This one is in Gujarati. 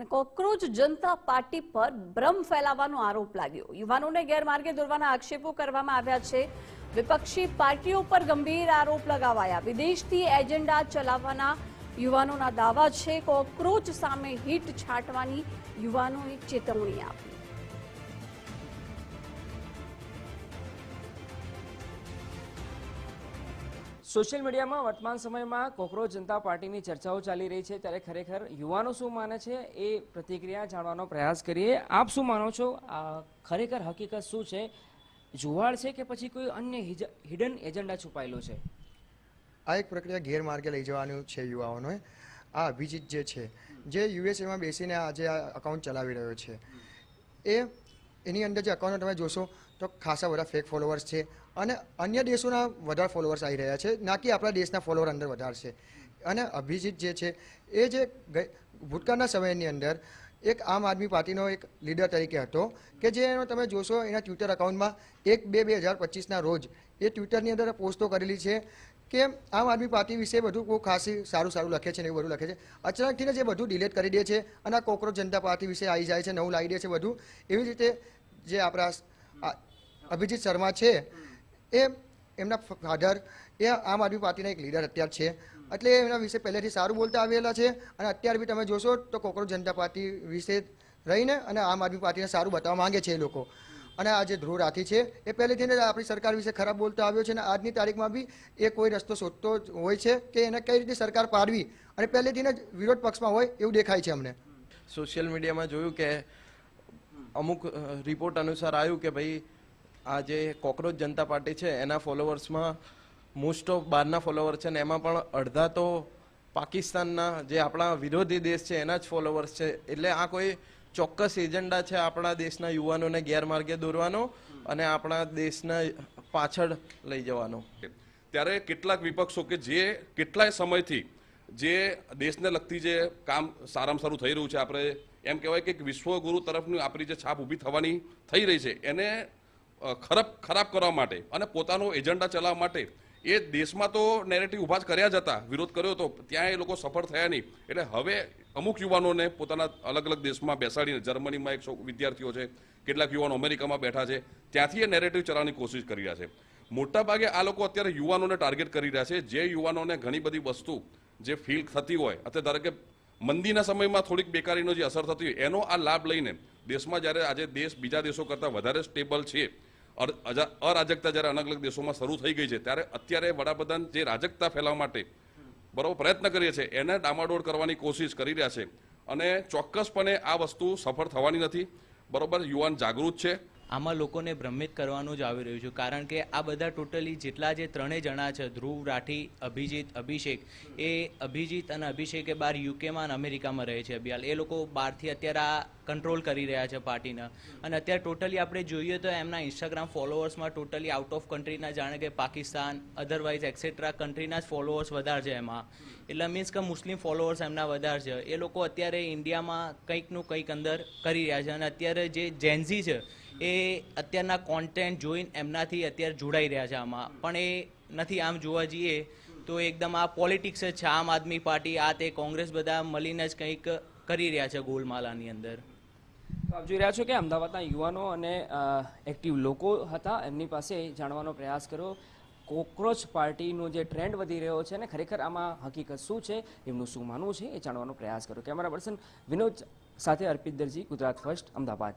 અને કોકરોચ જનતા પાર્ટી પર ભ્રમ ફેલાવવાનો આરોપ લાગ્યો। યુવાનોને ગેરમાર્ગે દોરવાના આક્ષેપો કરવામાં આવ્યા છે। વિપક્ષી પાર્ટીઓ પર ગંભીર આરોપ લગાવાયા। વિદેશથી એજન્ડા ચલાવવાના યુવાનોના દાવા છે। કોકરોચ સામે હિટ છાંટવાની યુવાનોએ ચેતવણી આપી। સોશિયલ મીડિયામાં વર્તમાન સમયમાં કોકરોચ જનતા પાર્ટીની ચર્ચાઓ ચાલી રહી છે, ત્યારે ખરેખર યુવાનો શું માને છે એ પ્રતિક્રિયા જાણવાનો પ્રયાસ કરીએ। આપ શું માનો છો? ખરેખર હકીકત શું છે? જુવાળ છે કે પછી કોઈ અન્ય હિડન એજન્ડા છુપાયેલો છે? આ એક પ્રક્રિયા ગેરમાર્ગે લઈ જવાનું છે યુવાઓને। આ અભિજીત જે છે, જે યુએસએમાં બેસીને આજે આ અકાઉન્ટ ચલાવી રહ્યો છે, એની અંદર જે અકાઉન્ટ તમે જોશો તો ખાસા બધા ફેક ફોલોવર્સ છે અને અન્ય દેશોના વધારે ફોલોવર્સ આવી રહ્યા છે, ના કે આપણા દેશના ફોલોવર અંદર વધારે છે। અને અભિજીત જે છે એ જે ભૂતકાળના સમયની અંદર એક આમ આદમી પાર્ટીનો એક લીડર તરીકે હતો કે જે તમે જોશો એના ટ્વિટર અકાઉન્ટમાં 1/2/2025ના રોજ એ ટ્વિટરની અંદર પોસ્ટો કરેલી છે કે આમ આદમી પાર્ટી વિશે બધું બહુ ખાસી સારું લખે છે ને એવું બધું લખે છે। અચાનકથી જે બધું ડિલીટ કરી દે છે અને આ કોકરોચ જનતા પાર્ટી વિશે આવી જાય છે, નવું લાવી દે છે બધું। એવી જ રીતે જે આપણા અભિજીત શર્મા છે એ એમના ફાધર એ આમ આદમી પાર્ટીના એક લીડર અત્યારે છે, એટલે એમના વિશે પહેલેથી સારું બોલતા આવેલા છે અને અત્યારે બી તમે જોશો તો કોકરોચ જનતા પાર્ટી વિશે રહીને અને આમ આદમી પાર્ટીને સારું બતાવવા માંગે છે એ લોકો। અને આ જે ધ્રુવ રાઠી છે એ પહેલેથી આપણી સરકાર વિશે ખરાબ બોલતો આવ્યો છે અને આજની તારીખમાં બી એ કોઈ રસ્તો શોધતો હોય છે કે એને કઈ રીતે સરકાર પાડવી અને પહેલેથી જ વિરોધ પક્ષમાં હોય એવું દેખાય છે અમને। સોશિયલ મીડિયામાં જોયું કે અમુક રિપોર્ટ અનુસાર આવ્યું કે ભાઈ આ જે કોકરોચ જનતા પાર્ટી છે એના ફોલોવર્સમાં મોસ્ટ ઓફ બહારના ફોલોવર છે ને એમાં પણ અડધા તો પાકિસ્તાનના જે આપણા વિરોધી દેશ છે એના જ ફોલોવર્સ છે। એટલે આ કોઈ ચોક્કસ એજન્ડા છે આપણા દેશના યુવાનોને ગેરમાર્ગે દોરવાનો અને આપણા દેશના પાછળ લઈ જવાનો। ત્યારે કેટલાક વિપક્ષો કે જે કેટલાય સમયથી જે દેશને લગતી જે કામ સારામાં સારું થઈ રહ્યું છે, આપણે એમ કહેવાય કે વિશ્વગુરુ તરફની આપણી જે છાપ ઊભી થવાની થઈ રહી છે એને ખરાબ કરવા માટે અને પોતાનો એજન્ડા ચલાવવા માટે એ દેશમાં તો નેરેટિવ ઊભા જ કર્યા જ હતા, વિરોધ કર્યો હતો, ત્યાં એ લોકો સફળ થયા નહીં। એટલે હવે અમુક યુવાનોને પોતાના અલગ અલગ દેશમાં બેસાડીને, જર્મનીમાં એક વિદ્યાર્થીઓ છે, કેટલાક યુવાનો અમેરિકામાં બેઠા છે, ત્યાંથી એ નેરેટિવ ચલાવવાની કોશિશ કરી રહ્યા છે। મોટાભાગે આ લોકો અત્યારે યુવાનોને ટાર્ગેટ કરી રહ્યા છે, જે યુવાનોને ઘણી બધી વસ્તુ જે ફીલ થતી હોય, અત્યારે ધારો કે મંદીના સમયમાં થોડીક બેકારીનો જે અસર થતી હોય એનો આ લાભ લઈને દેશમાં જ્યારે આજે દેશ બીજા દેશો કરતાં વધારે સ્ટેબલ છે, અરાજકતા જ્યારે અલગ અલગ દેશોમાં શરૂ થઈ ગઈ છે, ત્યારે અત્યારે વડાપ્રધાન જે રાજકતા ફેલાવવા માટે બરાબર પ્રયત્ન કરીએ છીએ એને ડામાડોળ કરવાની કોશિશ કરી રહ્યા છે અને ચોક્કસપણે આ વસ્તુ સફળ થવાની નથી। બરાબર, યુવાન જાગૃત છે। આમાં લોકોને ભ્રમિત કરવાનું જ આવી રહ્યું છે, કારણ કે આ બધા ટોટલી જેટલા જે ત્રણેય જણા છે, ધ્રુવ રાઠી, અભિજીત, અભિષેક, એ અભિજીત અને અભિષેક એ બહાર યુકેમાં અને અમેરિકામાં રહે છે અભિયાલ। એ લોકો બહારથી અત્યારે આ કંટ્રોલ કરી રહ્યા છે પાર્ટીના। અને અત્યારે ટોટલી આપણે જોઈએ તો એમના ઇન્સ્ટાગ્રામ ફોલોવર્સમાં ટોટલી આઉટ ઓફ કન્ટ્રીના, જાણે કે પાકિસ્તાન, અધરવાઇઝ એક્સેટ્રા કન્ટ્રીના જ ફોલોવર્સ વધારે છે એમાં। એટલે મીન્સ કે મુસ્લિમ ફોલોવર્સ એમના વધારે છે। એ લોકો અત્યારે ઇન્ડિયામાં કંઈકનું કંઈક અંદર કરી રહ્યા છે અને અત્યારે જે જેન્ઝી છે એ અત્યારના કોન્ટેન્ટ જોઈને એમનાથી અત્યારે જોડાઈ રહ્યા છે આમાં, પણ એ નથી। આમ જોવા જઈએ તો એકદમ આ પોલિટિક્સ જ છે। આમ આદમી પાર્ટી, આ તે કોંગ્રેસ બધા મળીને જ કંઈક કરી રહ્યા છે ગોલમાલાની અંદર। તો આપ જોઈ રહ્યા છો કે અમદાવાદના યુવાનો અને એક્ટિવ લોકો હતા, એમની પાસે જાણવાનો પ્રયાસ કર્યો કોકરોચ પાર્ટીનો જે ટ્રેન્ડ વધી રહ્યો છે અને ખરેખર આમાં હકીકત શું છે, એમનું શું માનવું છે એ જાણવાનો પ્રયાસ કર્યો। કેમેરા પર્સન વિનોદ સાથે અર્પિત દરજી, ગુજરાત ફર્સ્ટ, અમદાવાદ।